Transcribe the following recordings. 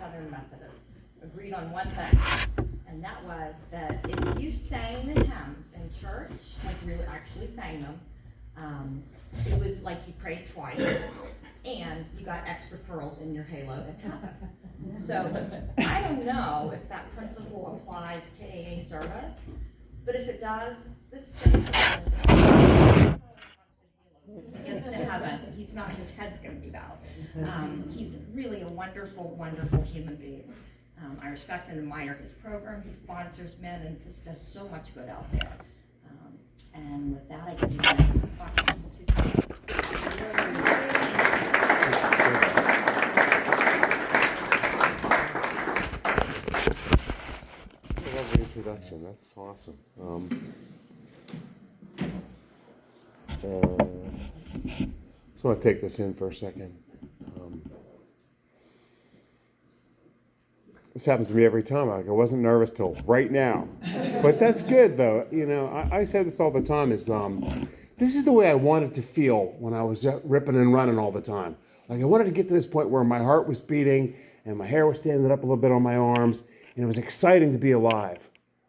Southern Methodist agreed on one thing, and that was that if you sang the hymns in church, like really actually sang them, it was like you prayed twice, and you got extra pearls in your halo in heaven. So I don't know if that principle applies to AA service, but if it does, this gentleman gets to heaven. He's not, his head's going to be bowed. He's really a wonderful, wonderful human being. I respect and admire his program. He sponsors men and just does so much good out there. And with that, I give you the Lovely introduction. That's awesome. Just want to take this in for a second. This happens to me every time. I wasn't nervous till right now, but that's good though. You know, I say this all the time. This is the way I wanted to feel when I was ripping and running all the time. Like I wanted to get to this point where my heart was beating and my hair was standing up a little bit on my arms, and it was exciting to be alive,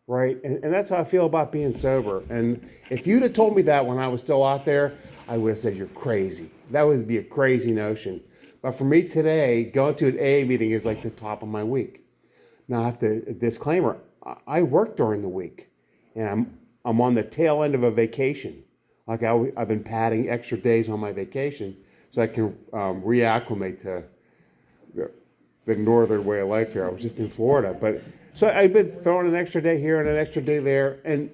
right? And that's how I feel about being sober. And if you'd have told me that when I was still out there, I would have said you're crazy. That would be a crazy notion. But for me today, going to an AA meeting is like the top of my week. Now I have to disclaimer, I work during the week, and I'm on the tail end of a vacation. Like I've been padding extra days on my vacation so I can reacclimate to the northern way of life here. I was just in Florida, but so I've been throwing an extra day here and an extra day there, and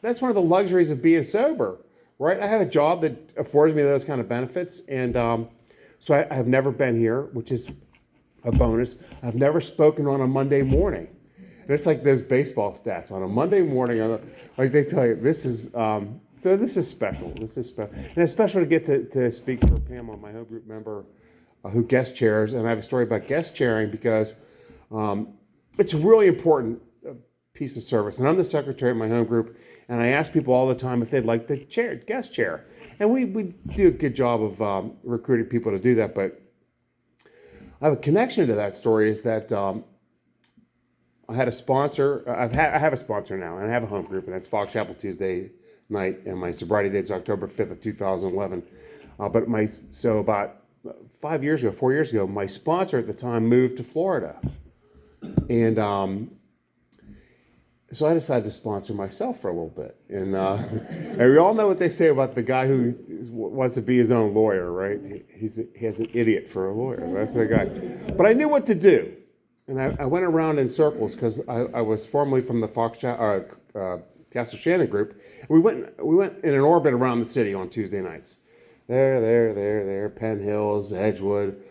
that's one of the luxuries of being sober, right? I have a job that affords me those kind of benefits, and so I have never been here, which is a bonus. I've never spoken on a Monday morning. And it's like those baseball stats on a Monday morning. Like they tell you, this is so this is special. This is special, and it's special to get to speak for Pamela, my home group member, who guest chairs. And I have a story about guest chairing because it's a really important piece of service. And I'm the secretary of my home group, and I ask people all the time if they'd like to guest chair. And we do a good job of recruiting people to do that, but I have a connection to that story is that I had a sponsor. I have a sponsor now, and I have a home group, and it's Fox Chapel Tuesday night, and my sobriety date is October 5th of 2011. So about 4 years ago, my sponsor at the time moved to Florida, and so I decided to sponsor myself for a little bit. And we all know what they say about the guy who wants to be his own lawyer, right? He has an idiot for a lawyer. That's the guy. But I knew what to do. And I went around in circles because I was formerly from the Castle Shannon group. We went in an orbit around the city on Tuesday nights. There, Penn Hills, Edgewood,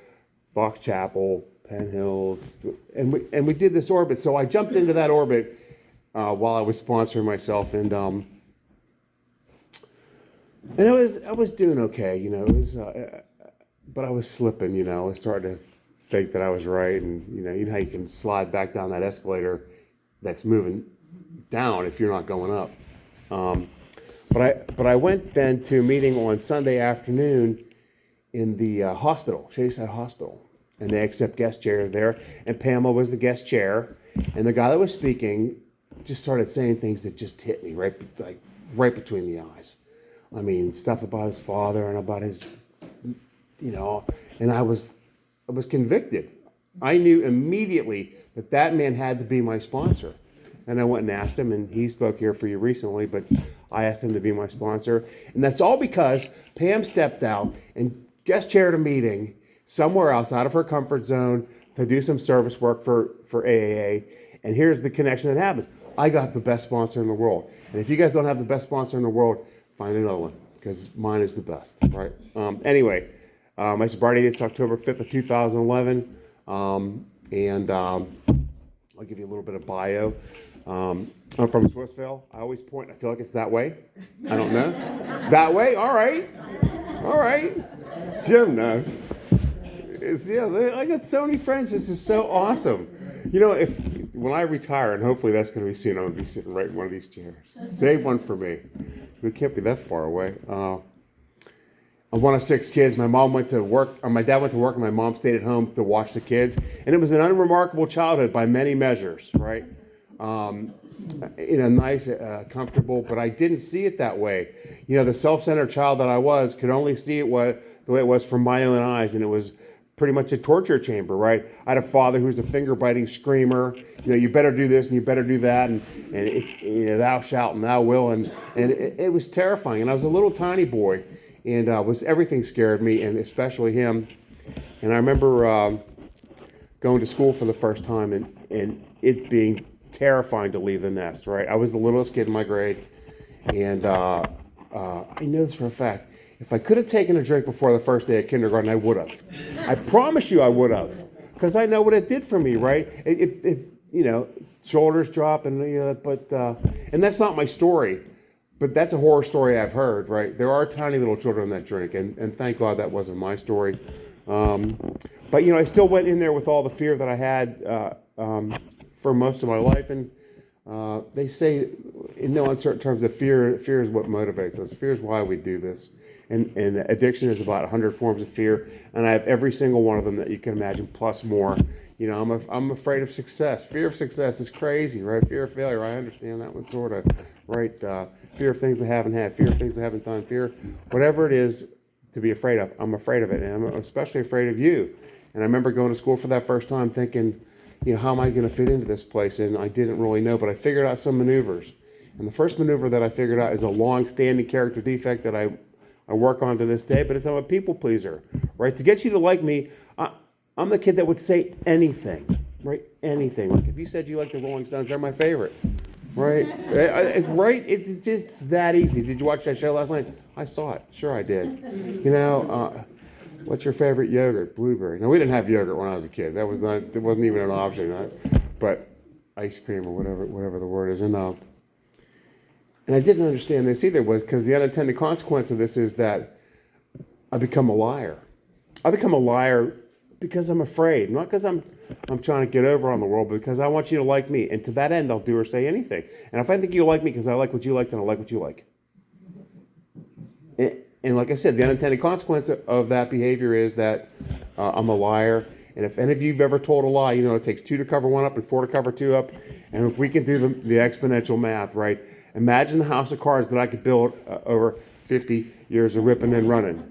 Fox Chapel, Penn Hills. And we did this orbit. So I jumped into that orbit while I was sponsoring myself, and I was doing okay, you know. It was, but I was slipping, you know. I was starting to think that I was right, and you know how you can slide back down that escalator that's moving down if you're not going up. But I went then to a meeting on Sunday afternoon in the hospital, Shadyside Hospital, and they accept guest chair there, and Pamela was the guest chair, and the guy that was speaking just started saying things that just hit me right between the eyes. I mean, stuff about his father and about his, you know, and I was convicted. I knew immediately that man had to be my sponsor. And I went and asked him, and he spoke here for you recently, but I asked him to be my sponsor. And that's all because Pam stepped out and guest chaired a meeting somewhere else out of her comfort zone to do some service work for AAA. And here's the connection that happens. I got the best sponsor in the world. And if you guys don't have the best sponsor in the world, find another one, because mine is the best, right? Anyway, my sobriety date is October 5th of 2011. And I'll give you a little bit of bio. I'm from Swissvale. I always point. I feel like it's that way. I don't know. It's that way? All right. Jim knows. I got so many friends. This is so awesome. You know, when I retire, and hopefully that's going to be soon, I'm going to be sitting right in one of these chairs. Save one for me. We can't be that far away. I'm one of 6 kids. My mom went to work, or my dad went to work, and my mom stayed at home to watch the kids. And it was an unremarkable childhood by many measures, right? Nice, comfortable, but I didn't see it that way. The self-centered child that I was could only see it the way it was from my own eyes, and it was pretty much a torture chamber, right? I had a father who was a finger-biting screamer. You better do this and you better do that, and thou shalt and thou will, and it was terrifying. And I was a little tiny boy, and everything scared me, and especially him. And I remember going to school for the first time, and it being terrifying to leave the nest, right? I was the littlest kid in my grade, and I know this for a fact. If I could have taken a drink before the first day of kindergarten, I would have. I promise you I would have, because I know what it did for me, right? Shoulders drop, and and that's not my story, but that's a horror story I've heard, right? There are tiny little children that drink, and thank God that wasn't my story. But I still went in there with all the fear that I had for most of my life, and they say in no uncertain terms that fear is what motivates us. Fear is why we do this. And addiction is about 100 forms of fear, and I have every single one of them that you can imagine, plus more. I'm afraid of success. Fear of success is crazy, right? Fear of failure, I understand that one sort of, right? Fear of things I haven't had, fear of things I haven't done, fear, whatever it is to be afraid of, I'm afraid of it, and I'm especially afraid of you. And I remember going to school for that first time thinking, how am I going to fit into this place? And I didn't really know, but I figured out some maneuvers. And the first maneuver that I figured out is a long-standing character defect that I work on to this day, but I'm a people pleaser, right? To get you to like me, I'm the kid that would say anything, right? Anything. Like if you said you like the Rolling Stones, they're my favorite, right? Right? It's that easy. Did you watch that show last night? I saw it. Sure I did. What's your favorite yogurt? Blueberry. No, we didn't have yogurt when I was a kid. It wasn't even an option, right? But ice cream or whatever the word is. And I didn't understand this either, because the unintended consequence of this is that I become a liar. I become a liar because I'm afraid, not because I'm trying to get over on the world, but because I want you to like me. And to that end, I'll do or say anything. And if I think you like me because I like what you like, then I like what you like. And like I said, the unintended consequence of that behavior is that I'm a liar. And if any of you have ever told a lie, it takes 2 to cover 1 up and 4 to cover 2 up. And if we can do the exponential math, right? Imagine the house of cards that I could build over 50 years of ripping and running.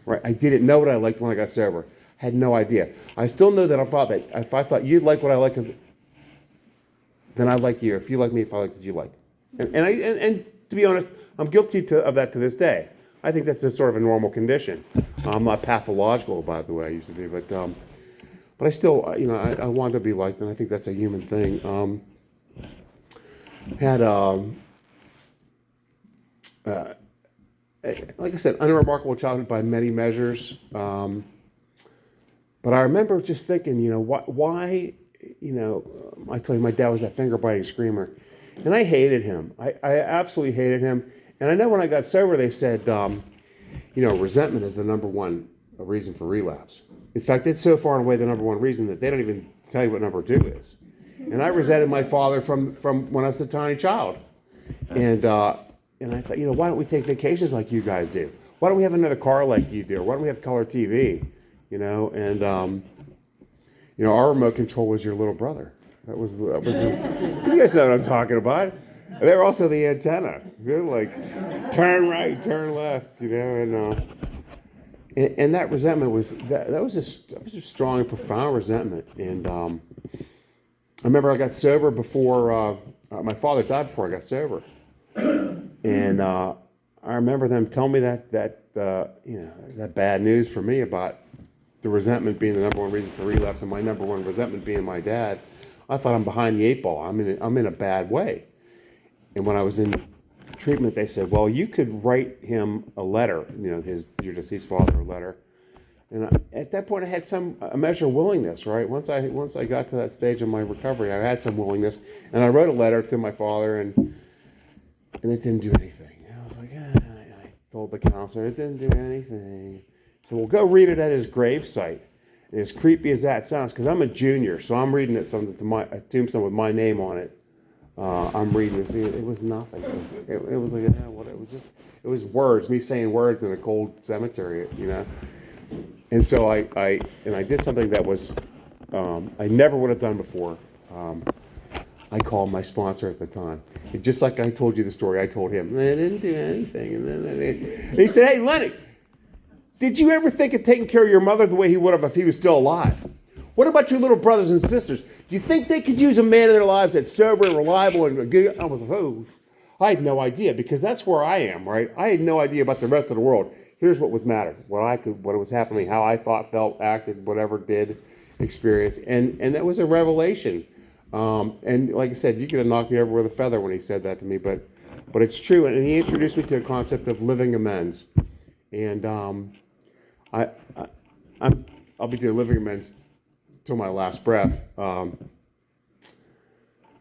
Right? I didn't know what I liked when I got sober. Had no idea. I still know that if I thought you'd like what I like, then I'd like you. If you like me, if I like what you like. And to be honest, I'm guilty of that to this day. I think that's just sort of a normal condition. I'm not pathological, by the way, I used to be, but I still, I want to be liked, and I think that's a human thing. Like I said, unremarkable childhood by many measures. But I remember just thinking, why, I told you my dad was that finger-biting screamer. And I hated him. I absolutely hated him. And I know when I got sober, they said, resentment is the number one reason for relapse. In fact, it's so far and away the number one reason that they don't even tell you what number 2 is. And I resented my father from when I was a tiny child. And I thought, why don't we take vacations like you guys do? Why don't we have another car like you do? Why don't we have color TV? Our remote control was your little brother. That was you guys know what I'm talking about. They were also the antenna. They're like, turn right, turn left, and that resentment was that was a strong and profound resentment. And I remember I got sober before my father died before I got sober. And I remember them telling me that bad news for me about the resentment being the number one reason for relapse, and my number one resentment being my dad. I thought I'm behind the 8 ball. I'm in a bad way. And when I was in treatment, they said, well, you could write him a letter, your deceased father a letter. And at that point, I had a measure of willingness, right? Once I got to that stage of my recovery, I had some willingness, and I wrote a letter to my father, and it didn't do anything. I was like, I told the counselor, it didn't do anything. So we'll go read it at his gravesite. And as creepy as that sounds, because I'm a junior, so I'm reading it to a tombstone with my name on it. I'm reading this. It was nothing. It was like, what? It was words, me saying words in a cold cemetery, And so I did something that was, I never would have done before. I called my sponsor at the time. And just like I told you the story, I told him, I didn't do anything. And he said, hey, Lenny, did you ever think of taking care of your mother the way he would have if he was still alive? What about your little brothers and sisters? Do you think they could use a man in their lives that's sober and reliable and good? I was like, oh, I had no idea, because that's where I am, right? I had no idea about the rest of the world. Here's what was matter, what was happening, how I thought, felt, acted, whatever did, experienced, and that was a revelation. And like I said, you could have knocked me over with a feather when he said that to me, but it's true. And he introduced me to a concept of living amends, and I'll be doing living amends till my last breath. But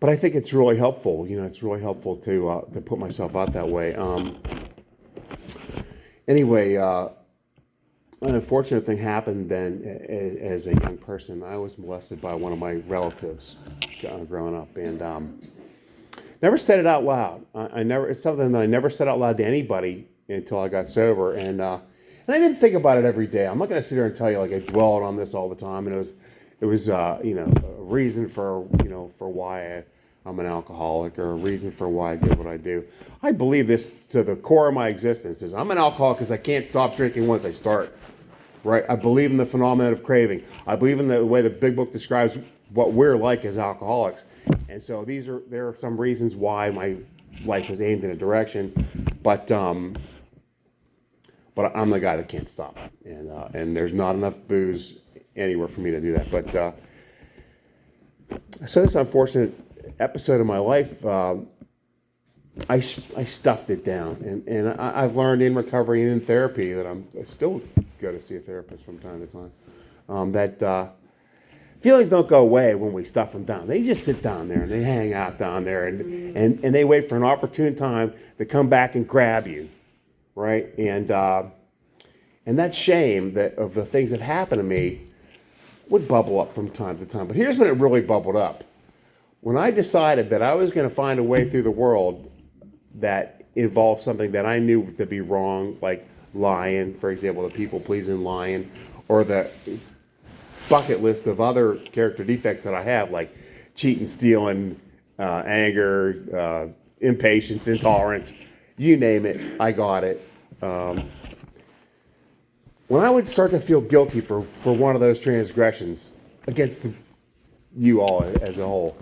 I think it's really helpful. It's really helpful to put myself out that way. Anyway, an unfortunate thing happened then as a young person. I was molested by one of my relatives growing up, and never said it out loud. It's something that I never said out loud to anybody until I got sober, and I didn't think about it every day. I'm not going to sit here and tell you like I dwelled on this all the time, and it was a reason for why I'm an alcoholic, or a reason for why I do what I do. I believe this to the core of my existence is I'm an alcoholic because I can't stop drinking once I start. Right? I believe in the phenomenon of craving. I believe in the way the Big Book describes what we're like as alcoholics. And so there are some reasons why my life is aimed in a direction, but I'm the guy that can't stop, and there's not enough booze anywhere for me to do that. But so this unfortunate episode of my life, I stuffed it down, and I've learned in recovery and in therapy that I still go to see a therapist from time to time, that feelings don't go away when we stuff them down. They just sit down there and they hang out down there, and they wait for an opportune time to come back and grab you, right? And that shame of the things that happened to me would bubble up from time to time. But here's when it really bubbled up. When I decided that I was going to find a way through the world that involved something that I knew to be wrong, like lying, for example, the people-pleasing lying, or the bucket list of other character defects that I have, like cheating, stealing, anger, impatience, intolerance, you name it, I got it. When I would start to feel guilty for one of those transgressions against you all as a whole,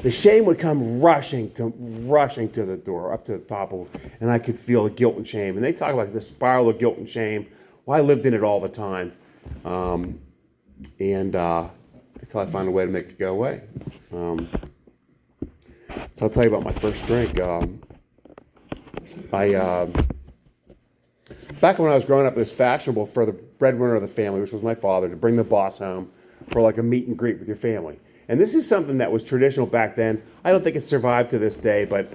the shame would come rushing to the door, up to the top of, and I could feel the guilt and shame. And they talk about this spiral of guilt and shame. Well, I lived in it all the time, until I found a way to make it go away. So I'll tell you about my first drink. Back when I was growing up, it was fashionable for the breadwinner of the family, which was my father, to bring the boss home for like a meet and greet with your family. And this is something that was traditional back then. I don't think it's survived to this day, but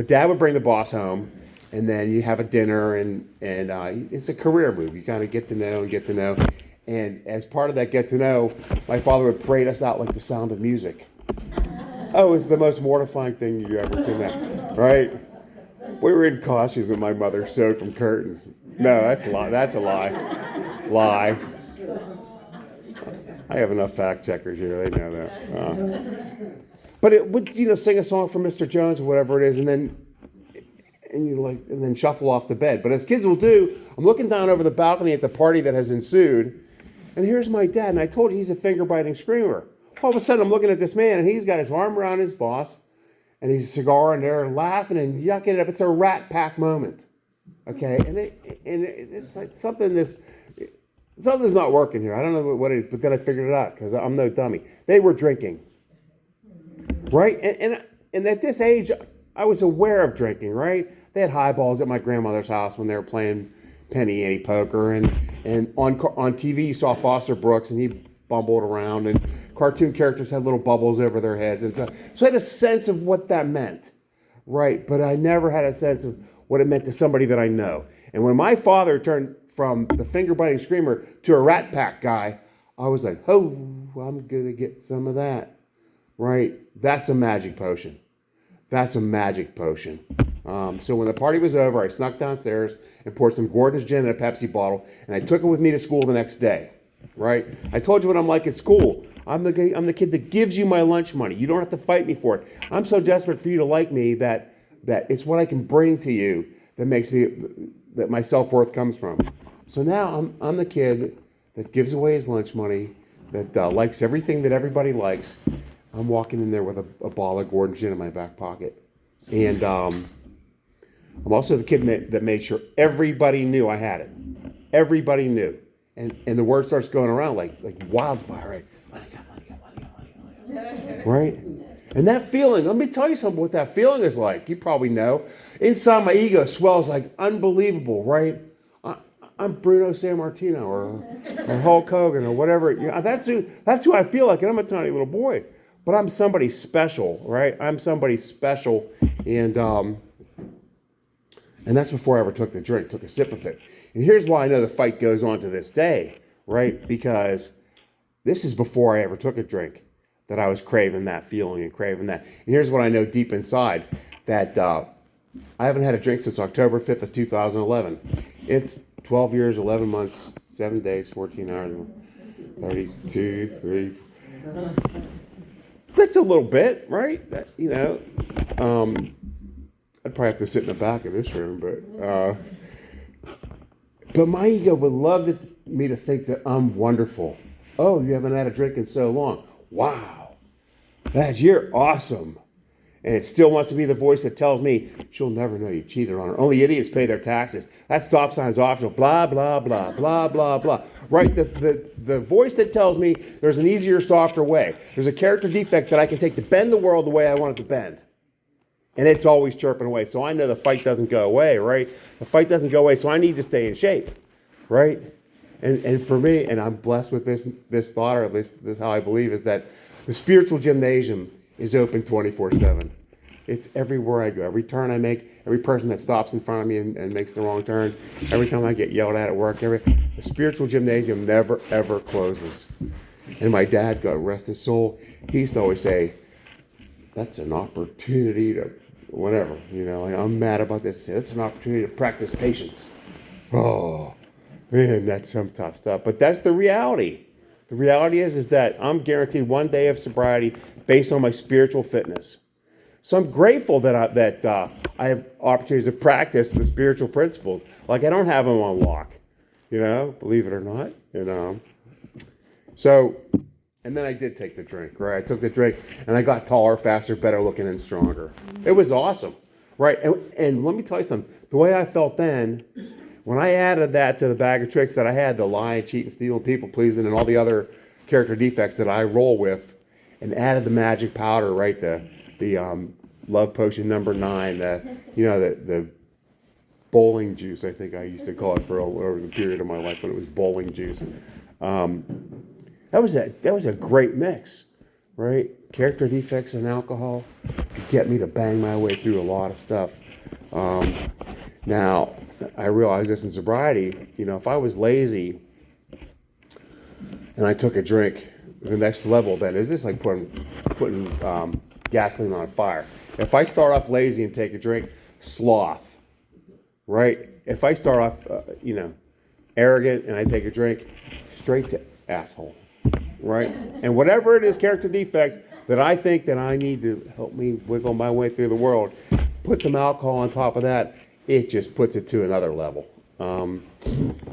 Dad would bring the boss home, and then you have a dinner, and it's a career move. You kind of get to know. And as part of that get to know, my father would parade us out like the Sound of Music. Oh, it's the most mortifying thing you ever could have, right? We were in costumes that my mother sewed from curtains. No, that's a lie. That's a lie. Lie. I have enough fact checkers here; they know that. But it would, sing a song from Mr. Jones or whatever it is, and then shuffle off the bed. But as kids will do, I'm looking down over the balcony at the party that has ensued, and here's my dad. And I told you he's a finger-biting screamer. All of a sudden, I'm looking at this man, and he's got his arm around his boss, and he's a cigar, and they're laughing and yucking it up. It's a Rat Pack moment, okay? And it's like something's not working here. I don't know what it is, but then I figured it out because I'm no dummy. They were drinking, right? And at this age, I was aware of drinking, right? They had highballs at my grandmother's house when they were playing penny ante poker, and on TV you saw Foster Brooks, and he bumbled around, and cartoon characters had little bubbles over their heads, and so I had a sense of what that meant, right? But I never had a sense of what it meant to somebody that I know. And when my father turned from the finger-biting screamer to a Rat Pack guy, I was like, oh, I'm going to get some of that, right? That's a magic potion. That's a magic potion. So when the party was over, I snuck downstairs and poured some Gordon's gin in a Pepsi bottle, and I took it with me to school the next day. Right? I told you what I'm like at school. I'm the kid that gives you my lunch money. You don't have to fight me for it. I'm so desperate for you to like me that it's what I can bring to you that makes me, that my self-worth comes from. So now I'm the kid that gives away his lunch money, that likes everything that everybody likes. I'm walking in there with a bottle of Gordon gin in my back pocket. And I'm also the kid that made sure everybody knew I had it. Everybody knew. And the word starts going around like wildfire, right? Right? And that feeling, let me tell you something what that feeling is like. You probably know. Inside my ego swells like unbelievable, right? I'm Bruno Sammartino or Hulk Hogan or whatever. Yeah, that's who I feel like, and I'm a tiny little boy. But I'm somebody special, right? I'm somebody special. And that's before I ever took the drink, took a sip of it. And here's why I know the fight goes on to this day, right? Because this is before I ever took a drink, that I was craving that feeling and craving that. And here's what I know deep inside, that I haven't had a drink since October 5th of 2011. It's 12 years, 11 months, 7 days, 14 hours, 32, 3. That's a little bit, right? I'd probably have to sit in the back of this room, but my ego would love me to think that I'm wonderful. Oh, you haven't had a drink in so long. Wow, you're awesome. And it still wants to be the voice that tells me she'll never know you cheated on her. Only idiots pay their taxes. That stop sign's optional. Blah, blah, blah, blah, blah, blah. Right? The voice that tells me there's an easier, softer way. There's a character defect that I can take to bend the world the way I want it to bend. And it's always chirping away. So I know the fight doesn't go away, right? The fight doesn't go away, so I need to stay in shape, right? And for me, and I'm blessed with this thought, or at least this is how I believe, is that the spiritual gymnasium is open 24/7. It's everywhere I go. Every turn I make, every person that stops in front of me and makes the wrong turn, every time I get yelled at work, the spiritual gymnasium never, ever closes. And my dad, God rest his soul, he used to always say, that's an opportunity to whatever, like, I'm mad about this. I say, that's an opportunity to practice patience. Oh, man, that's some tough stuff. But that's the reality. The reality is that I'm guaranteed 1 day of sobriety based on my spiritual fitness. So I'm grateful that I have opportunities to practice the spiritual principles. Like I don't have them on lock, believe it or not, So, and then I did take the drink, right? I took the drink and I got taller, faster, better looking, and stronger. It was awesome, right? And let me tell you something. The way I felt then, when I added that to the bag of tricks that I had, the lying, cheating, stealing, people pleasing, and all the other character defects that I roll with, and added the magic powder, right? The love potion number 9, the bowling juice, I think I used to call it over the period of my life when it was bowling juice. That was a great mix, right? Character defects and alcohol could get me to bang my way through a lot of stuff. Now, I realize this in sobriety, if I was lazy and I took a drink, the next level then is this like putting gasoline on fire. If I start off lazy and take a drink, sloth, right? If I start off, arrogant and I take a drink, straight to asshole, right? And whatever it is, character defect that I think that I need to help me wiggle my way through the world, put some alcohol on top of that, it just puts it to another level. And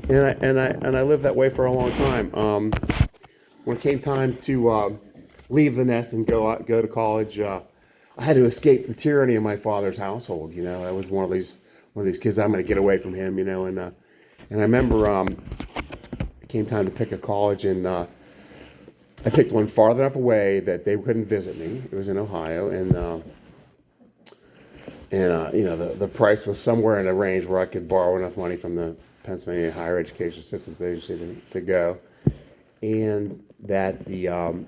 I lived that way for a long time. When it came time to leave the nest and go to college, I had to escape the tyranny of my father's household. I was one of these kids. I'm going to get away from him. And I remember it came time to pick a college, and I picked one far enough away that they couldn't visit me. It was in Ohio, and the price was somewhere in a range where I could borrow enough money from the Pennsylvania Higher Education Assistance Agency to go, and that the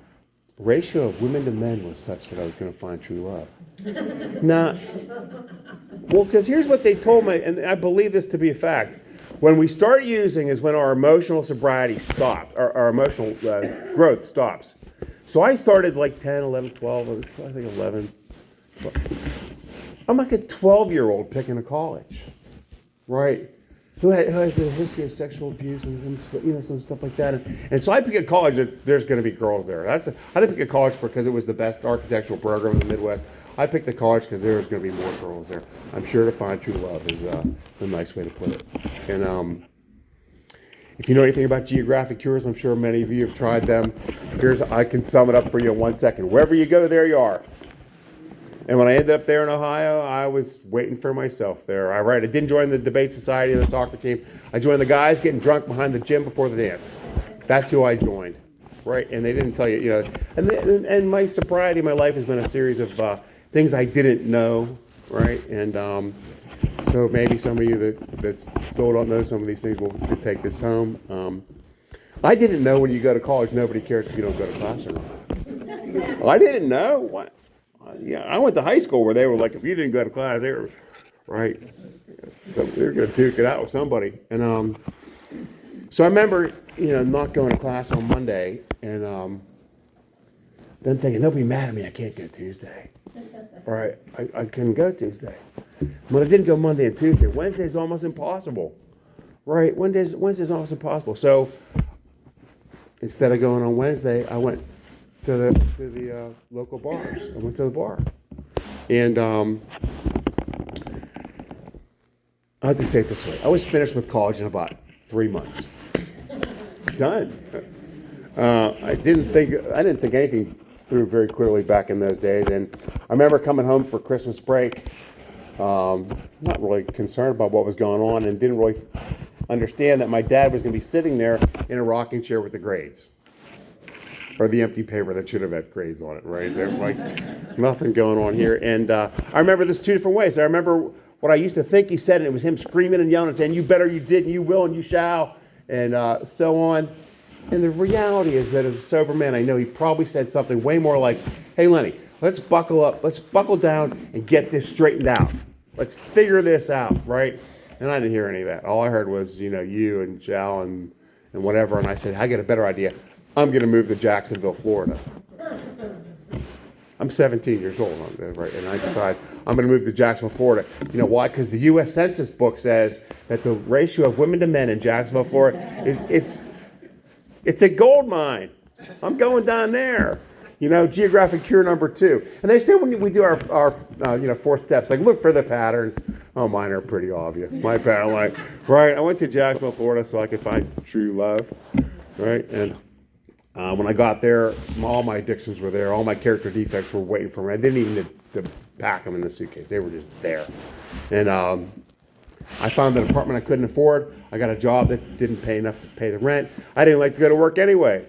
ratio of women to men was such that I was going to find true love. Now, well, because here's what they told me, and I believe this to be a fact. When we start using is when our emotional sobriety stops, our emotional growth stops. So I started like 10, 11, 12, I think 11. I'm like a 12-year-old picking a college, right? Who has a history of sexual abuse and some stuff like that. And so I pick a college that there's going to be girls there. I didn't pick a college because it was the best architectural program in the Midwest. I picked the college because there was going to be more girls there. I'm sure to find true love is the nice way to put it. And if you know anything about geographic cures, I'm sure many of you have tried them. I can sum it up for you in 1 second. Wherever you go, there you are. And when I ended up there in Ohio, I was waiting for myself there. I didn't join the debate society or the soccer team. I joined the guys getting drunk behind the gym before the dance. That's who I joined, right? And they didn't tell you, And my sobriety, my life has been a series of things I didn't know, right? And so maybe some of you that still don't know some of these things will take this home. I didn't know when you go to college, nobody cares if you don't go to class or not. I didn't know. What? Yeah, I went to high school where they were like, if you didn't go to class, they were, right? So they're going to duke it out with somebody. And so I remember, not going to class on Monday and then thinking, they'll be mad at me. I can't go Tuesday. All right, I couldn't go Tuesday. But I didn't go Monday and Tuesday. Wednesday's almost impossible, right? Wednesday's almost impossible. So instead of going on Wednesday, I went to the local bars. I went to the bar, and I have to say it this way: I was finished with college in about 3 months. Done. I didn't think anything through very clearly back in those days, and I remember coming home for Christmas break, not really concerned about what was going on, and didn't really understand that my dad was going to be sitting there in a rocking chair with the grades. Or the empty paper that should have had grades on it, right? There's like nothing going on here. And I remember this two different ways. I remember what I used to think he said, and it was him screaming and yelling and saying, you better, you did, and you will, and you shall, and so on. And the reality is that as a sober man, I know he probably said something way more like, hey, Lenny, let's buckle up, let's buckle down and get this straightened out. Let's figure this out, right? And I didn't hear any of that. All I heard was, you and shall and whatever. And I said, I get a better idea. I'm going to move to Jacksonville, Florida. I'm 17 years old, right? And I decide I'm going to move to Jacksonville, Florida. You know why? Because the U.S. Census book says that the ratio of women to men in Jacksonville, Florida, it's a gold mine. I'm going down there. Geographic cure number 2. And they say when we do our 4 steps, like look for the patterns. Oh, mine are pretty obvious. My pattern, right? I went to Jacksonville, Florida, so I could find true love, right? And when I got there, all my addictions were there. All my character defects were waiting for me. I didn't even need to pack them in the suitcase. They were just there. And I found an apartment I couldn't afford. I got a job that didn't pay enough to pay the rent. I didn't like to go to work anyway.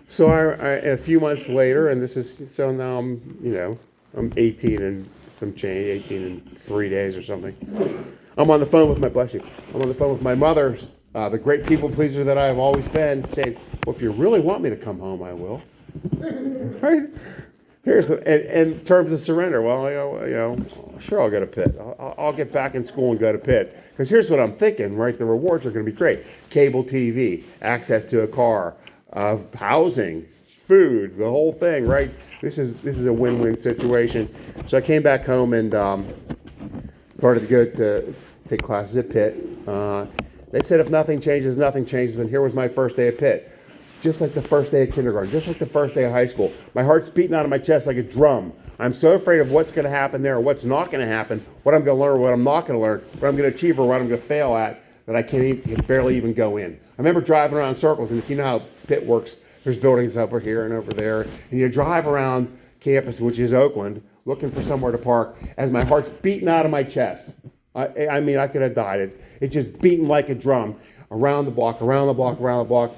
So a few months later, and so now I'm 18 and some change, 18 and 3 days or something. I'm on the phone with I'm on the phone with my mother, the great people pleaser that I have always been, saying, well, if you really want me to come home, I will. Right? In terms of surrender, well, sure, I'll go to Pitt. I'll get back in school and go to Pitt. Because here's what I'm thinking, right? The rewards are going to be great. Cable TV, access to a car, housing, food, the whole thing, right? This is a win-win situation. So I came back home and started to go to take classes at Pitt. They said if nothing changes, nothing changes. And here was my first day at Pitt. Just like the first day of kindergarten, just like the first day of high school. My heart's beating out of my chest like a drum. I'm so afraid of what's going to happen there, or what's not going to happen, what I'm going to learn, what I'm not going to learn, what I'm going to achieve, or what I'm going to fail at, that I can barely even go in. I remember driving around in circles, and if you know how Pitt works, there's buildings over here and over there, and you drive around campus, which is Oakland, looking for somewhere to park, as my heart's beating out of my chest. I mean, I could have died. It's just beating like a drum, around the block, around the block, around the block.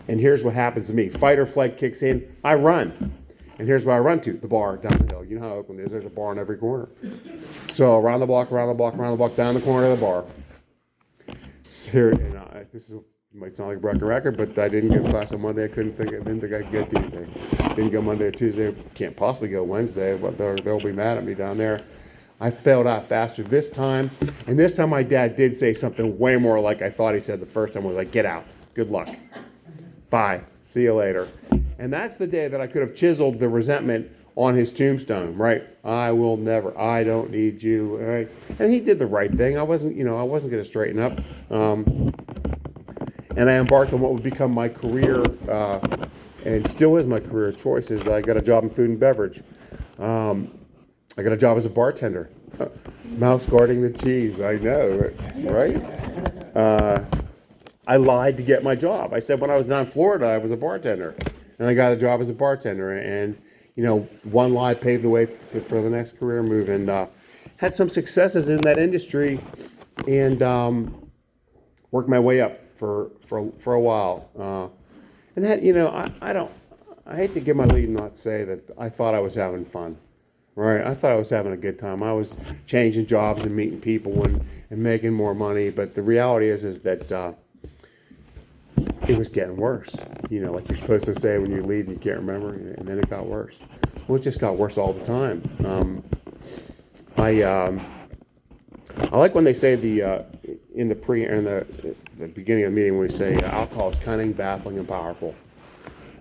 And here's what happens to me. Fight or flight kicks in. I run. And here's where I run to. The bar down the hill. You know how Oakland is. There's a bar on every corner. So around the block, around the block, around the block, down the corner of the bar. So, this might sound like a broken record, but I didn't get class on Monday. I didn't think I could go Tuesday. Didn't go Monday or Tuesday. Can't possibly go Wednesday. But they'll be mad at me down there. I failed out faster this time. And this time my dad did say something way more like I thought he said the first time. Was like, get out. Good luck. Bye. See you later. And that's the day that I could have chiseled the resentment on his tombstone, right? I will never, I don't need you, right? And he did the right thing. I wasn't going to straighten up. And I embarked on what would become my career, and still is my career choices. I got a job in food and beverage. I got a job as a bartender. Mouse guarding the cheese, I know, right? I lied to get my job. I said when I was down in Florida, I was a bartender. And I got a job as a bartender. And, one lie paved the way for the next career move. And had some successes in that industry and worked my way up for a while. And that, I hate to give my lead and not say that I thought I was having fun. Right, I thought I was having a good time. I was changing jobs and meeting people and making more money. But the reality is that it was getting worse. Like you're supposed to say when you lead and you can't remember, and then it got worse. Well, it just got worse all the time. I like when they say in the beginning of the meeting when we say alcohol is cunning, baffling, and powerful.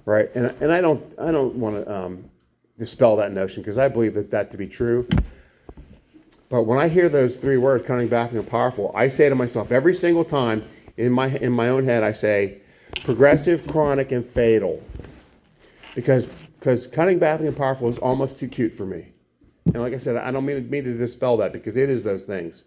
Right, and I don't want to dispel that notion because I believe that to be true. But when I hear those three words, cunning, baffling, and powerful, I say to myself every single time in my own head, I say progressive, chronic, and fatal. Because cunning, baffling, and powerful is almost too cute for me. And like I said, I don't mean to dispel that because it is those things.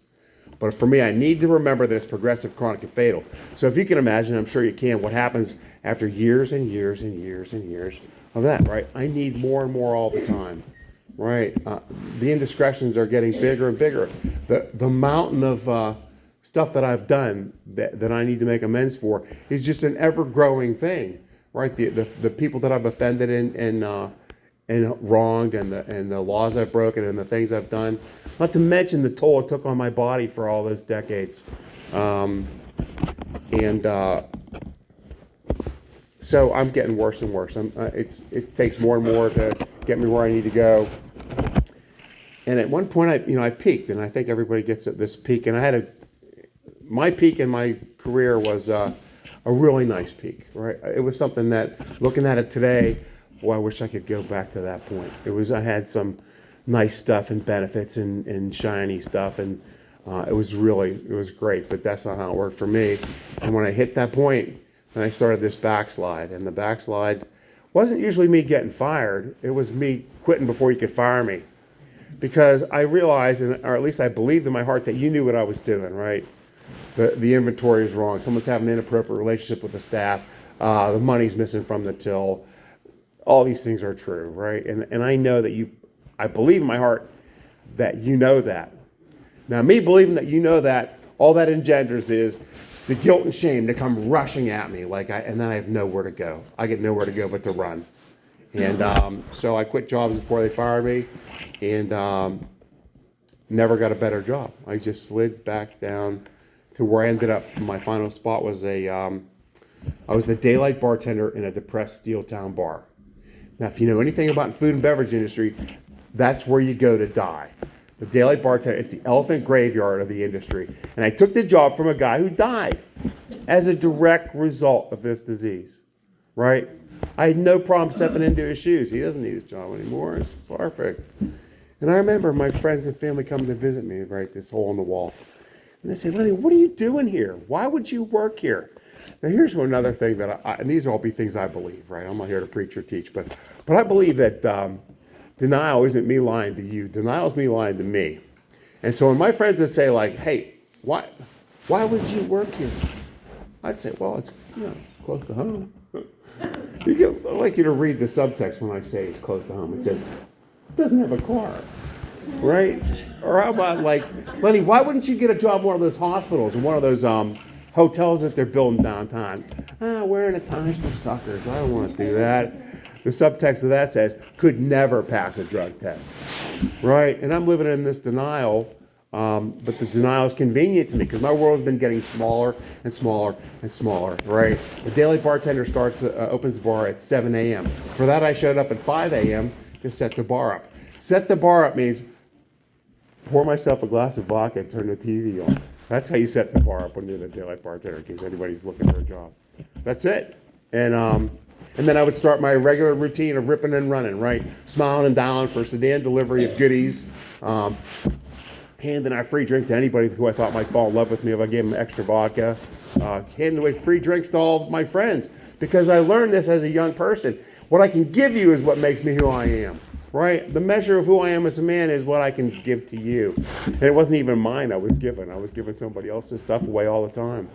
But for me, I need to remember that it's progressive, chronic, and fatal. So if you can imagine, I'm sure you can, what happens after years and years and years and years of that, right? I need more and more all the time, right? The indiscretions are getting bigger and bigger. The mountain of stuff that I've done that I need to make amends for is just an ever-growing thing, right? The people that I've offended and wronged and the laws I've broken and the things I've done, not to mention the toll it took on my body for all those decades. So I'm getting worse and worse. It takes more and more to get me where I need to go. And at one point, I peaked, and I think everybody gets at this peak. And my peak in my career was a really nice peak, right? It was something that, looking at it today, boy, I wish I could go back to that point. I had some nice stuff and benefits and shiny stuff, and it was great. But that's not how it worked for me. And when I hit that point, and I started this backslide, and the backslide wasn't usually me getting fired. It was me quitting before you could fire me. Because I realized, or at least I believed in my heart, that you knew what I was doing, right? The inventory is wrong. Someone's having an inappropriate relationship with the staff. The money's missing from the till. All these things are true, right? And I know that I believe in my heart that you know that. Now, me believing that you know that, all that engenders is the guilt and shame to come rushing at me, and then I have nowhere to go. I get nowhere to go but to run. And so I quit jobs before they fired me, and never got a better job. I just slid back down to where I ended up. My final spot was I was the daylight bartender in a depressed steel town bar. Now, if you know anything about the food and beverage industry, that's where you go to die. The daylight bartender, it's the elephant graveyard of the industry. And I took the job from a guy who died as a direct result of this disease, right? I had no problem stepping into his shoes. He doesn't need his job anymore. It's perfect. And I remember my friends and family coming to visit me, right, this hole in the wall. And they say, Lenny, what are you doing here? Why would you work here? Now, here's another thing that and these will all be things I believe, right? I'm not here to preach or teach, but I believe that denial isn't me lying to you. Denial is me lying to me. And so when my friends would say, like, hey, why would you work here? I'd say, well, it's close to home. I'd like you to read the subtext when I say it's close to home. It says, it doesn't have a car, right? Or how about, like, Lenny, why wouldn't you get a job in one of those hospitals and one of those hotels that they're building downtown? Wearing a ties for suckers. I don't want to do that. The subtext of that says, could never pass a drug test, right? And I'm living in this denial, but the denial is convenient to me because my world has been getting smaller and smaller and smaller, right? The daily bartender opens the bar at 7 a.m. For that, I showed up at 5 a.m. to set the bar up. Set the bar up means pour myself a glass of vodka and turn the TV on. That's how you set the bar up when you're the daylight bartender, in case anybody's looking for a job. That's it. And And then I would start my regular routine of ripping and running, right? Smiling and dialing for sedan delivery of goodies, handing out free drinks to anybody who I thought might fall in love with me if I gave them extra vodka, handing away free drinks to all of my friends, because I learned this as a young person. What I can give you is what makes me who I am, right? The measure of who I am as a man is what I can give to you. And it wasn't even mine I was giving somebody else's stuff away all the time.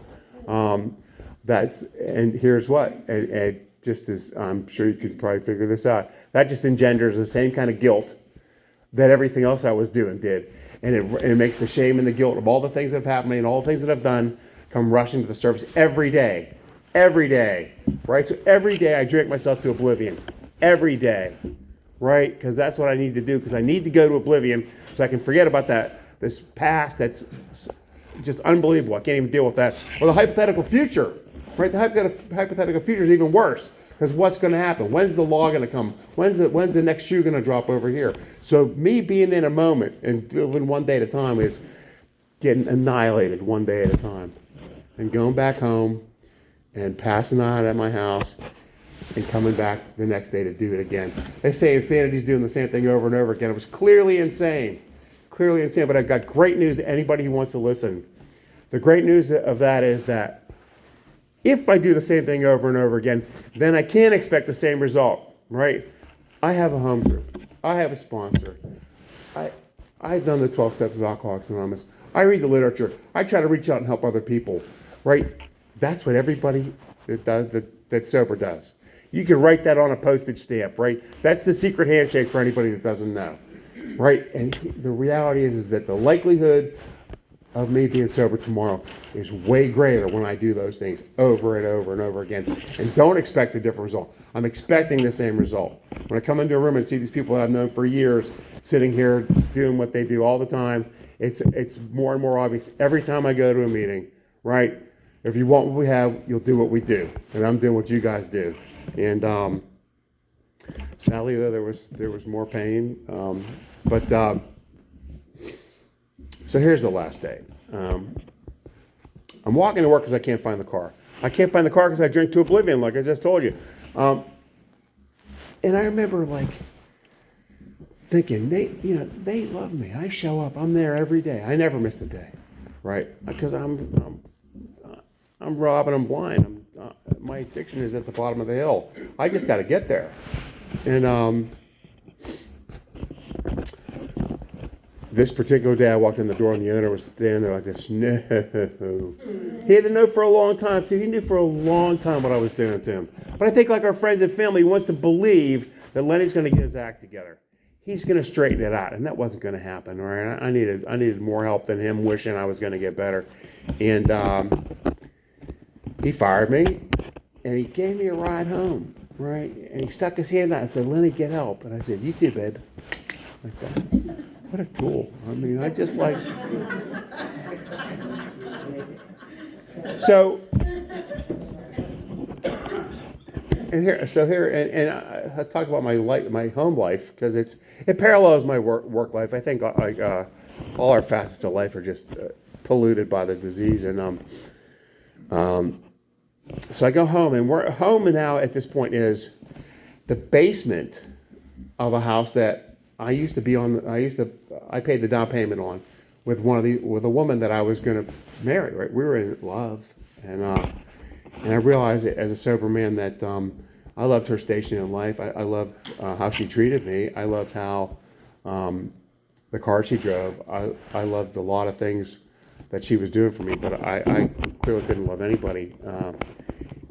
And here's what, and just as I'm sure you could probably figure this out, that just engenders the same kind of guilt that everything else I was doing did. And it makes the shame and the guilt of all the things that have happened to me and all the things that I've done come rushing to the surface every day, right? So every day I drink myself to oblivion, every day, right? Because that's what I need to do, because I need to go to oblivion so I can forget about this past that's just unbelievable. I can't even deal with that. Or the hypothetical future, right? The hypothetical future is even worse. Because what's going to happen? When's the law going to come? When's the next shoe going to drop over here? So me being in a moment and living one day at a time is getting annihilated one day at a time. And going back home and passing out at my house and coming back the next day to do it again. They say insanity is doing the same thing over and over again. It was clearly insane, but I've got great news to anybody who wants to listen. The great news of that is that if I do the same thing over and over again, then I can't expect the same result, right? I have a home group. I have a sponsor. I've done the 12 Steps of Alcoholics Anonymous. I read the literature. I try to reach out and help other people, right? That's what everybody that's sober does. You can write that on a postage stamp, right? That's the secret handshake for anybody that doesn't know, right? And the reality is that the likelihood of me being sober tomorrow is way greater when I do those things over and over and over again. And don't expect a different result. I'm expecting the same result. When I come into a room and see these people that I've known for years sitting here doing what they do all the time, it's more and more obvious every time I go to a meeting, right? If you want what we have, you'll do what we do. And I'm doing what you guys do. And sadly, though, there was more pain. So here's the last day. I'm walking to work because I can't find the car. I can't find the car because I drink to oblivion, like I just told you. And I remember thinking, they love me. I show up. I'm there every day. I never miss a day, right? Because I'm Rob and I'm blind. My addiction is at the bottom of the hill. I just got to get there. And this particular day, I walked in the door and the owner was standing there like this. No. He had to know for a long time, too. He knew for a long time what I was doing to him. But I think like our friends and family, he wants to believe that Lenny's going to get his act together. He's going to straighten it out. And that wasn't going to happen, right? I needed more help than him wishing I was going to get better. And he fired me, and he gave me a ride home, right? And he stuck his hand out and said, Lenny, get help. And I said, you too, babe. Like that. What a tool. I mean, I just like... So I talk about my home life because it parallels my work life. I think all our facets of life are just polluted by the disease. And so I go home, and we're home now at this point is the basement of a house that I used to be on. I paid the down payment on with a woman that I was going to marry. Right, we were in love, and I realized as a sober man that I loved her station in life. I loved how she treated me. I loved how the car she drove. I loved a lot of things that she was doing for me, but I clearly couldn't love anybody.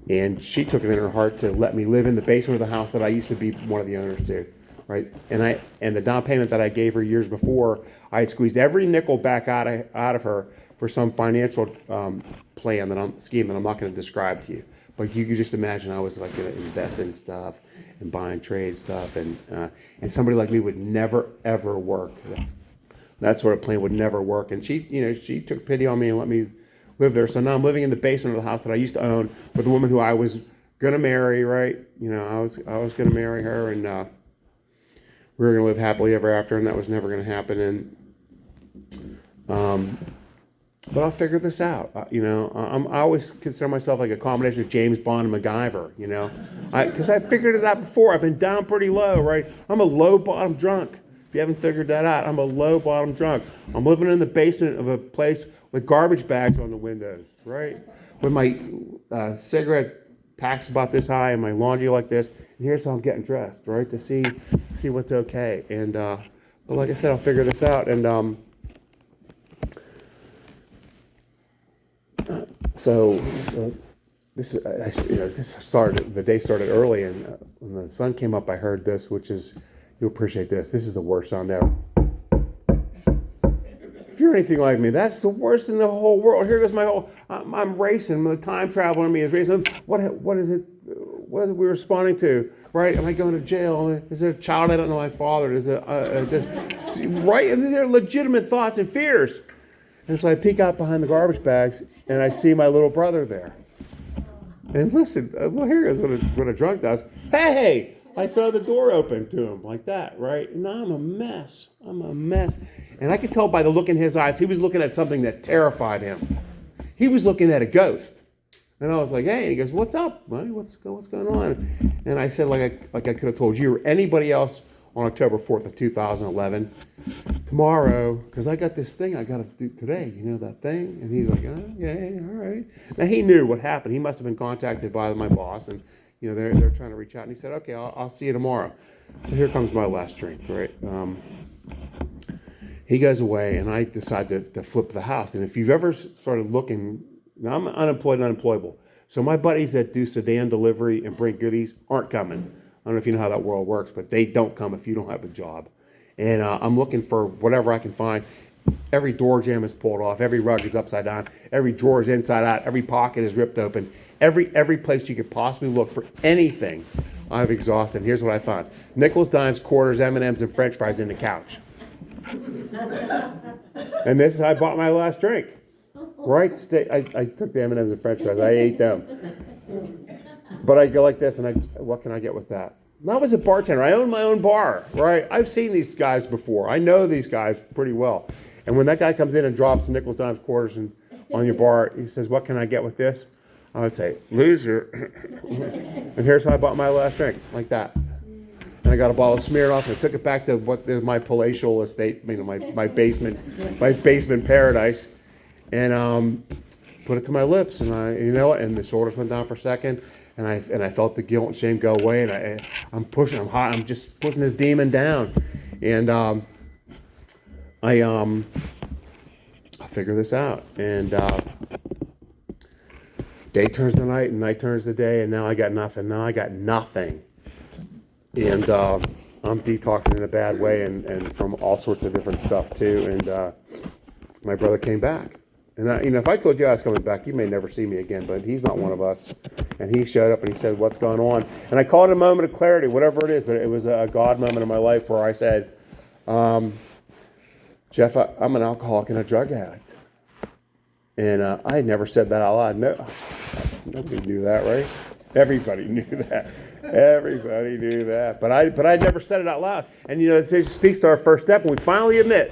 And she took it in her heart to let me live in the basement of the house that I used to be one of the owners to. Right, and the down payment that I gave her years before, I had squeezed every nickel back out of her for some financial scheme that I'm not going to describe to you. But you can just imagine I was like going to invest in stuff and buying trade stuff, and somebody like me would never ever work. That sort of plan would never work. And she took pity on me and let me live there. So now I'm living in the basement of the house that I used to own with a woman who I was going to marry. Right, I was going to marry her, and we were going to live happily ever after, and that was never going to happen. And but I'll figure this out. I always consider myself like a combination of James Bond and MacGyver, because I figured it out before. I've been down pretty low, right? I'm a low bottom drunk. If you haven't figured that out, I'm a low bottom drunk. I'm living in the basement of a place with garbage bags on the windows, right? With my cigarette packs about this high and my laundry like this. And here's how I'm getting dressed, right? To see what's okay. And but like I said, I'll figure this out. And so this started. The day started early, and when the sun came up, I heard this, which is, you'll appreciate this. This is the worst sound ever. If you're anything like me, that's the worst in the whole world. Here goes my whole. I'm racing. The time traveler in me is racing. What is it? What is it we're responding to? Right? Am I going to jail? Is there a child I don't know my father? Is it right? And they're legitimate thoughts and fears. And so I peek out behind the garbage bags, and I see my little brother there. And listen, well, here is what a drunk does. Hey! I throw the door open to him like that, right? And I'm a mess. And I could tell by the look in his eyes, he was looking at something that terrified him. He was looking at a ghost. And I was like, hey, and he goes, what's up, buddy? What's going on? And I said, like I could have told you or anybody else on October 4th of 2011, tomorrow, because I got this thing I got to do today, that thing? And he's like, oh, yeah, all right. Now, he knew what happened. He must have been contacted by my boss, and they're trying to reach out. And he said, okay, I'll see you tomorrow. So here comes my last drink, right? He goes away, and I decide to flip the house. And if you've ever started looking, now I'm unemployed and unemployable. So my buddies that do sedan delivery and bring goodies aren't coming. I don't know if you know how that world works, but they don't come if you don't have a job. And I'm looking for whatever I can find. Every door jamb is pulled off. Every rug is upside down. Every drawer is inside out. Every pocket is ripped open. Every place you could possibly look for anything, I've exhausted. And here's what I found: nickels, dimes, quarters, M&Ms, and French fries in the couch. And this is how I bought my last drink. Right? I took the M&Ms and French fries. I ate them. But I go like this, and what can I get with that? And I was a bartender. I own my own bar, right? I've seen these guys before. I know these guys pretty well. And when that guy comes in and drops nickels, dimes, quarters on your bar, he says, what can I get with this? I would say, loser. And here's how I bought my last drink, like that. And I got a bottle of Smirnoff, and I took it back to my palatial estate, my basement paradise, and put it to my lips. And and the shoulders went down for a second, and I felt the guilt and shame go away, and I'm just pushing this demon down, and I'll figure this out, and day turns to night, and night turns to day, and now I got nothing. And I'm detoxing in a bad way, and from all sorts of different stuff too. And my brother came back, and if I told you I was coming back, you may never see me again. But he's not one of us, and he showed up and he said, "What's going on?" And I called it a moment of clarity, whatever it is. But it was a God moment in my life where I said, "Jeff, I'm an alcoholic and a drug addict." And I had never said that out loud. No, nobody knew that, right? Everybody knew that. Everybody knew that. But I never said it out loud. And it speaks to our first step when we finally admit.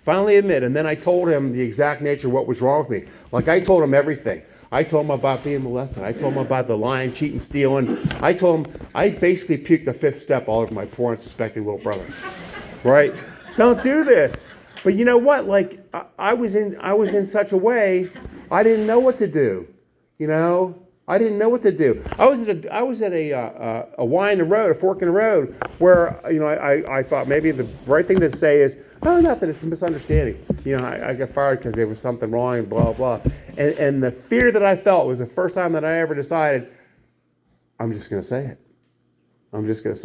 And then I told him the exact nature of what was wrong with me. Like I told him everything. I told him about being molested. I told him about the lying, cheating, stealing. I told him I basically puked the fifth step all over my poor unsuspecting little brother. Right? Don't do this. But you know what? Like I was in such a way I didn't know what to do. I didn't know what to do. I was at a Y in the road, a fork in the road, where I thought maybe the right thing to say is, oh, nothing, it's a misunderstanding. I got fired because there was something wrong, and blah blah. And the fear that I felt was the first time that I ever decided, I'm just going to say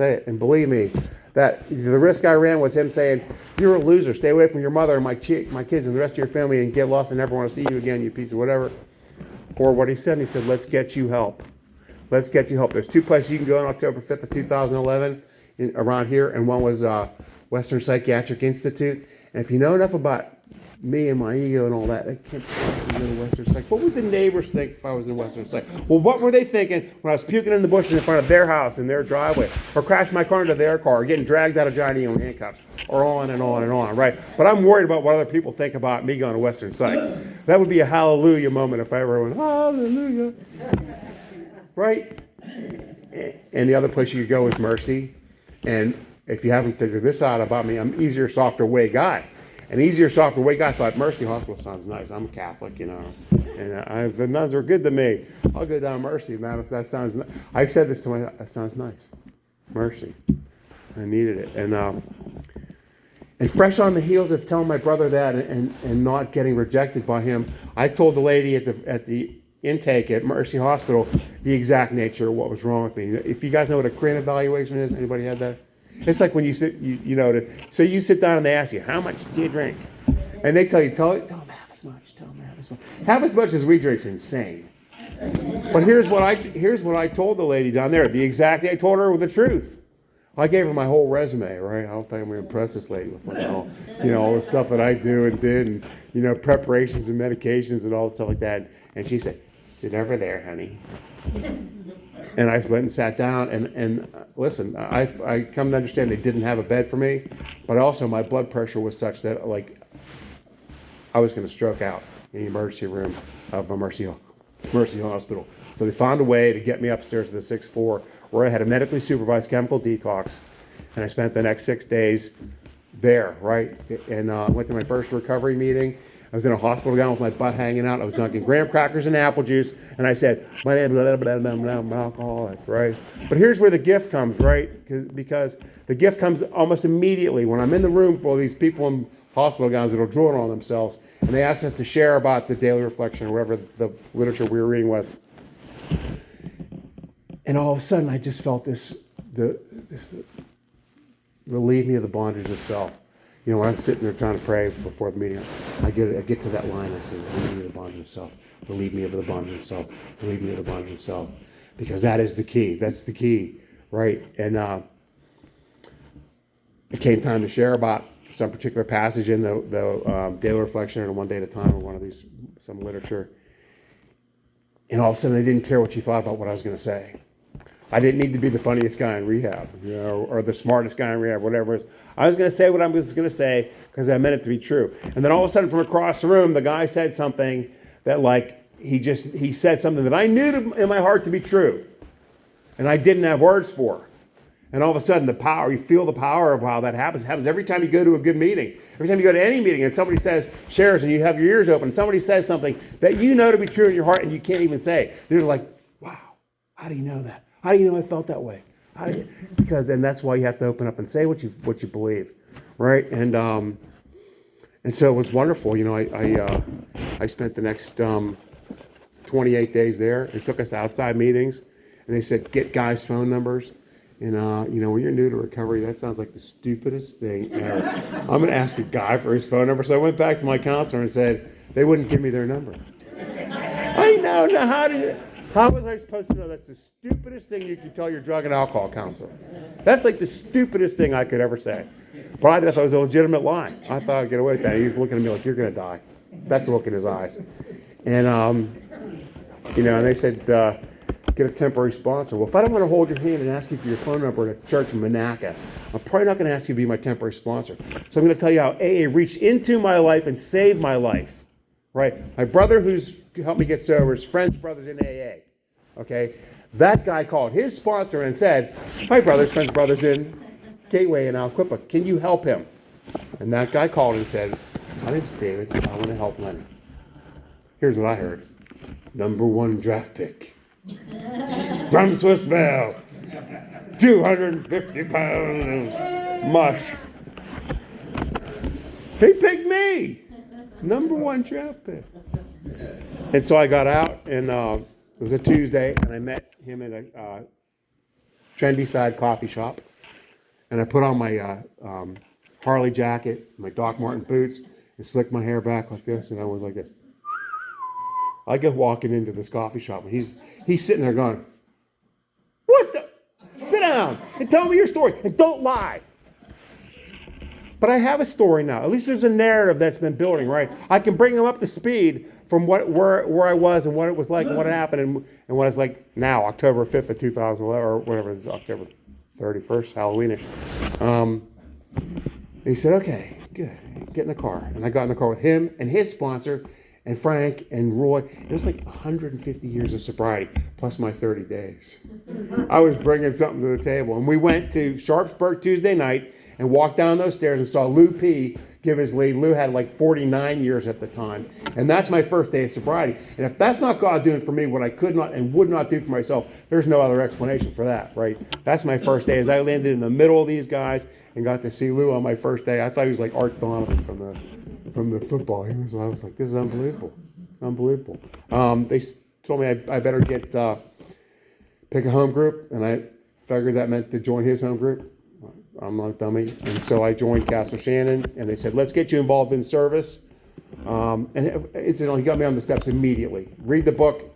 it. And believe me, that the risk I ran was him saying, you're a loser, stay away from your mother and my kids and the rest of your family and get lost and never want to see you again, you piece of whatever. Or what he said, let's get you help. Let's get you help. There's two places you can go on October 5th of 2011 around here, and one was Western Psychiatric Institute. And if you know enough about me and my ego and all that, I can't possibly go to Western Psych. What would the neighbors think if I was in Western Psych? Well, what were they thinking when I was puking in the bushes in front of their house in their driveway, or crashing my car into their car, or getting dragged out of Johnny in handcuffs? or on and on and on, right? But I'm worried about what other people think about me going to Western Psych. That would be a hallelujah moment if I ever went, hallelujah, right? And the other place you could go is Mercy. And if you haven't figured this out about me, I'm easier, softer way guy. An easier, softer way guy thought Mercy Hospital sounds nice. I'm a Catholic, and the nuns were good to me. I'll go down Mercy, man. That sounds. I said this to myself. That sounds nice. Mercy. I needed it, and fresh on the heels of telling my brother that and not getting rejected by him, I told the lady at the intake at Mercy Hospital the exact nature of what was wrong with me. If you guys know what a CRIN evaluation is, anybody had that? It's like when you sit, so you sit down and they ask you, how much do you drink? And they tell them half as much, half as much as we drink is insane. But here's what I told the lady down there, I told her the truth. I gave her my whole resume, right? I don't think I'm going to impress this lady with all the stuff that I do and did, and preparations and medications and all the stuff like that. And she said, sit over there, honey. And I went and sat down, and listen, I come to understand they didn't have a bed for me, but also my blood pressure was such that I was going to stroke out in the emergency room of a Mercy Hospital. So they found a way to get me upstairs to the 6th floor, where I had a medically supervised chemical detox, and I spent the next 6 days there, right? And went to my first recovery meeting. I was in a hospital gown with my butt hanging out. I was drinking graham crackers and apple juice, and I said, my name is I'm alcoholic, right? But here's where the gift comes, right? Because the gift comes almost immediately when I'm in the room full of these people in hospital gowns that are drawing on themselves, and they asked us to share about the daily reflection or whatever the literature we were reading was. And all of a sudden, I just felt this relieve me of the bondage of self. When I'm sitting there trying to pray before the meeting, I get to that line. I say, relieve me of the bondage of self. Relieve me of the bondage of self. Relieve me of the bondage of self. Because that is the key. That's the key, right? And it came time to share about some particular passage in the daily reflection or one day at a time or one of these, some literature. And all of a sudden, I didn't care what you thought about what I was going to say. I didn't need to be the funniest guy in rehab, or the smartest guy in rehab, whatever it is. I was going to say what I was going to say because I meant it to be true. And then all of a sudden, from across the room, the guy said something that, he said something that I knew in my heart to be true, and I didn't have words for. And all of a sudden, the power, you feel the power of how that happens. It happens every time you go to a good meeting. Every time you go to any meeting and somebody shares, and you have your ears open, and somebody says something that you know to be true in your heart, and you can't even say it. They're like, wow, how do you know that? How do you know I felt that way? And that's why you have to open up and say what you believe, right? And so it was wonderful. I spent the next 28 days there. It took us to outside meetings, and they said get guys' phone numbers. And when you're new to recovery, that sounds like the stupidest thing ever. I'm going to ask a guy for his phone number. So I went back to my counselor and said they wouldn't give me their number. I know. Now how was I supposed to know? That's the stupidest thing you can tell your drug and alcohol counselor. That's like the stupidest thing I could ever say. But I thought it was a legitimate lie. I thought I'd get away with that. He was looking at me like, you're going to die. That's the look in his eyes. And, and they said, get a temporary sponsor. Well, if I don't want to hold your hand and ask you for your phone number at a church in Monaca, I'm probably not going to ask you to be my temporary sponsor. So I'm going to tell you how AA reached into my life and saved my life. Right? My brother who's helped me get sober, his friend's brother's in AA. Okay? That guy called his sponsor and said, my brother's friend's brother's in Gateway in Alquippa. Can you help him? And that guy called and said, my name's David. I want to help Lenny. Here's what I heard. #1 draft pick. From Swissville. 250 pounds mush. He picked me. #1 draft pick. And so I got out, and it was a Tuesday, and I met him in a trendy side coffee shop. And I put on my Harley jacket, my Doc Martin boots, and slicked my hair back like this, and I was like this. I get walking into this coffee shop, and he's sitting there going, what the? Sit down and tell me your story, and don't lie. But I have a story now. At least there's a narrative that's been building, right? I can bring them up to speed from where I was and what it was like and what happened and what it's like now, October 5th of 2011, or whatever it is, October 31st, Halloweenish. he said, okay, good, get in the car. And I got in the car with him and his sponsor and Frank and Roy. It was like 150 years of sobriety, plus my 30 days. I was bringing something to the table. And we went to Sharpsburg Tuesday night and walked down those stairs and saw Lou P give his lead. Lou had like 49 years at the time. And that's my first day of sobriety. And if that's not God doing for me what I could not and would not do for myself, there's no other explanation for that, right? That's my first day. As I landed in the middle of these guys and got to see Lou on my first day, I thought he was like Art Donovan from the football. I was like, this is unbelievable. It's unbelievable. They told me I better get pick a home group, and I figured that meant to join his home group. I'm not a dummy. And so I joined Castle Shannon, and they said, let's get you involved in service. And incidentally, he got me on the steps immediately. Read the book,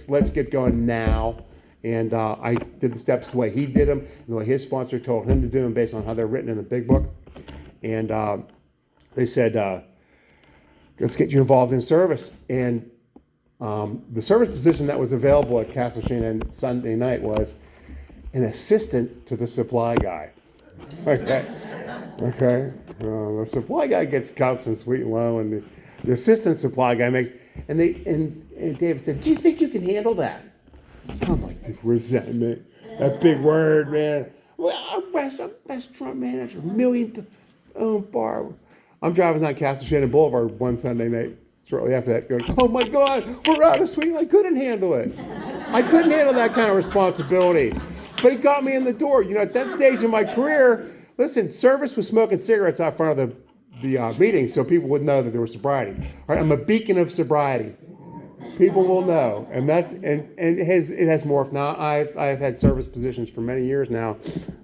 let's get going now. And I did the steps the way he did them, the way his sponsor told him to do them based on how they're written in the big book. And they said, let's get you involved in service. And the service position that was available at Castle Shannon Sunday night was an assistant to the supply guy. Okay. The supply guy gets cups and sweet and low, and the assistant supply guy makes. And David said, "Do you think you can handle that?" I'm like, the resentment, that big word, man. Well, I'm restaurant manager, million bar. I'm driving down Castle Shannon Boulevard one Sunday night. Shortly after that, going, oh my God, we're out of sweet. I couldn't handle it. I couldn't handle that kind of responsibility. But it got me in the door. You know, at that stage in my career, listen, service was smoking cigarettes out front of the meeting so people would know that there was sobriety. All right, I'm a beacon of sobriety. People will know, and it has morphed. Now I've had service positions for many years now,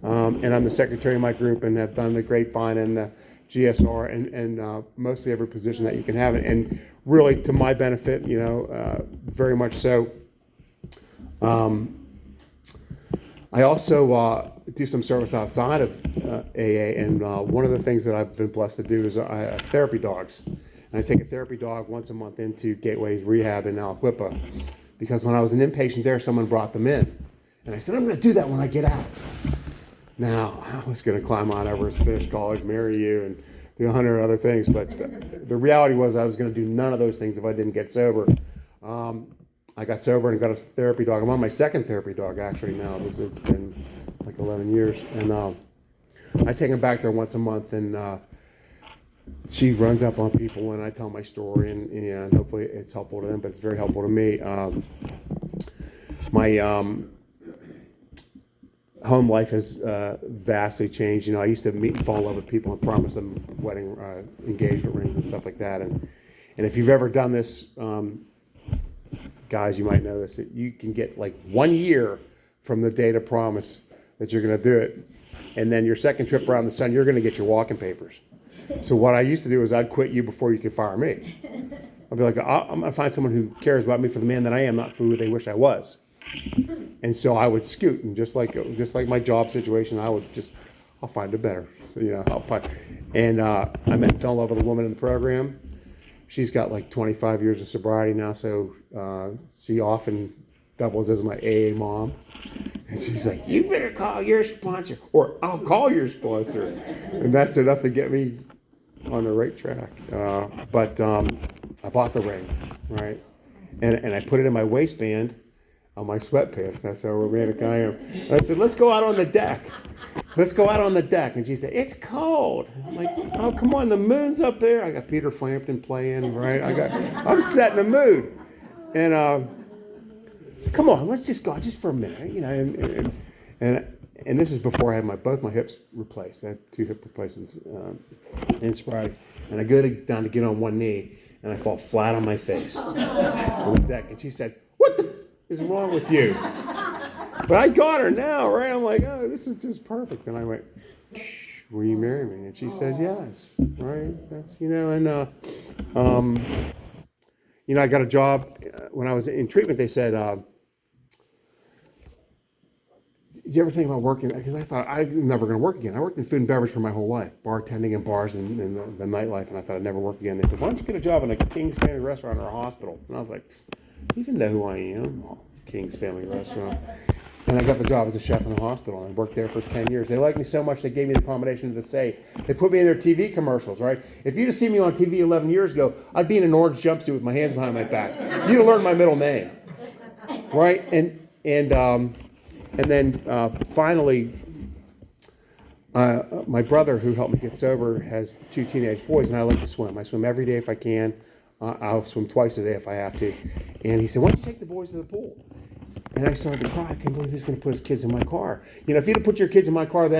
and I'm the secretary of my group and have done the grapevine and the GSR and mostly every position that you can have, and really to my benefit, you know, very much so. I also do some service outside of AA, and one of the things that I've been blessed to do is I have therapy dogs. And I take a therapy dog once a month into Gateway's rehab in Aliquippa, because when I was an inpatient there, someone brought them in. And I said, I'm going to do that when I get out. Now, I was going to climb Mount Everest, finish college, marry you, and do 100 other things, but the reality was I was going to do none of those things if I didn't get sober. I got sober and got a therapy dog. I'm on my second therapy dog, actually, now. It's been like 11 years. And I take him back there once a month, and she runs up on people when I tell my story, and hopefully it's helpful to them, but it's very helpful to me. My home life has vastly changed. You know, I used to meet and fall in love with people and promise them wedding engagement rings and stuff like that. And if you've ever done this, guys, you might know this, that you can get like 1 year from the date of promise that you're going to do it. And then your second trip around the sun, you're going to get your walking papers. So what I used to do is I'd quit you before you could fire me. I'd be like, I'm going to find someone who cares about me for the man that I am, not for who they wish I was. And so I would scoot, and just like my job situation, I'll find a better, I'll find. And I met and fell in love with a woman in the program. She's got like 25 years of sobriety now, so she often doubles as my AA mom. And she's like, you better call your sponsor, or I'll call your sponsor. And that's enough to get me on the right track. But I bought the ring, right? And I put it in my waistband on my sweatpants. That's how romantic I am. And I said, let's go out on the deck. Let's go out on the deck. And she said, it's cold. I'm like, oh, come on, the moon's up there. I got Peter Frampton playing, right? I'm setting the mood. And so come on, let's just go just for a minute, and this is before I had both my hips replaced. I had 2 hip replacements in sobriety. And I go down to get on one knee, and I fall flat on my face on the deck. And she said, what the is wrong with you? But I got her now, right? I'm like, oh, this is just perfect. And I went, will you marry me? And she said, yes, right? That's, I got a job when I was in treatment. They said, did you ever think about working? Because I thought I'm never going to work again. I worked in food and beverage for my whole life, bartending in bars and the nightlife, and I thought I'd never work again. They said, why don't you get a job in a King's Family Restaurant or a hospital? And I was like, you even know who I am? Oh, King's Family Restaurant. And I got the job as a chef in a hospital, and I worked there for 10 years. They liked me so much, they gave me the combination of the safe. They put me in their TV commercials, right? If you'd have seen me on TV 11 years ago, I'd be in an orange jumpsuit with my hands behind my back. You'd have learned my middle name, right? And then finally, my brother, who helped me get sober, has 2 teenage boys, and I like to swim. I swim every day if I can. I'll swim twice a day if I have to. And he said, why don't you take the boys to the pool? And I started to cry. I couldn't believe he was going to put his kids in my car. You know, if you'd have put your kids in my car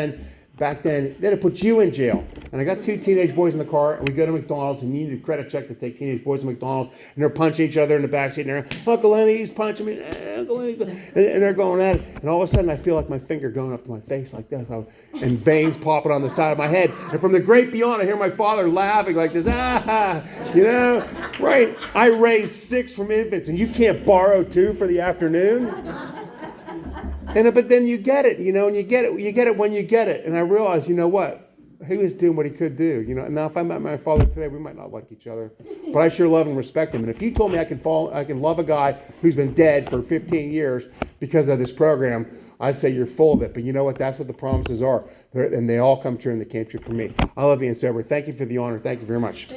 back then, they'd have put you in jail. And I got 2 teenage boys in the car, and we go to McDonald's, and you need a credit check to take teenage boys to McDonald's, and they're punching each other in the backseat, and they're, Uncle Lenny's punching me, Uncle Lenny's, and they're going at it. And all of a sudden, I feel like my finger going up to my face like this, and veins popping on the side of my head. And from the great beyond, I hear my father laughing like this, you know, right? I raised 6 from infants, and you can't borrow 2 for the afternoon. But then you get it, you know, and you get it when you get it. And I realized, you know what? He was doing what he could do, you know. And now if I met my father today, we might not like each other, but I sure love and respect him. And if you told me I can love a guy who's been dead for 15 years because of this program, I'd say you're full of it. But you know what? That's what the promises are. And they all come true, and they came true for me. I love being sober. Thank you for the honor. Thank you very much.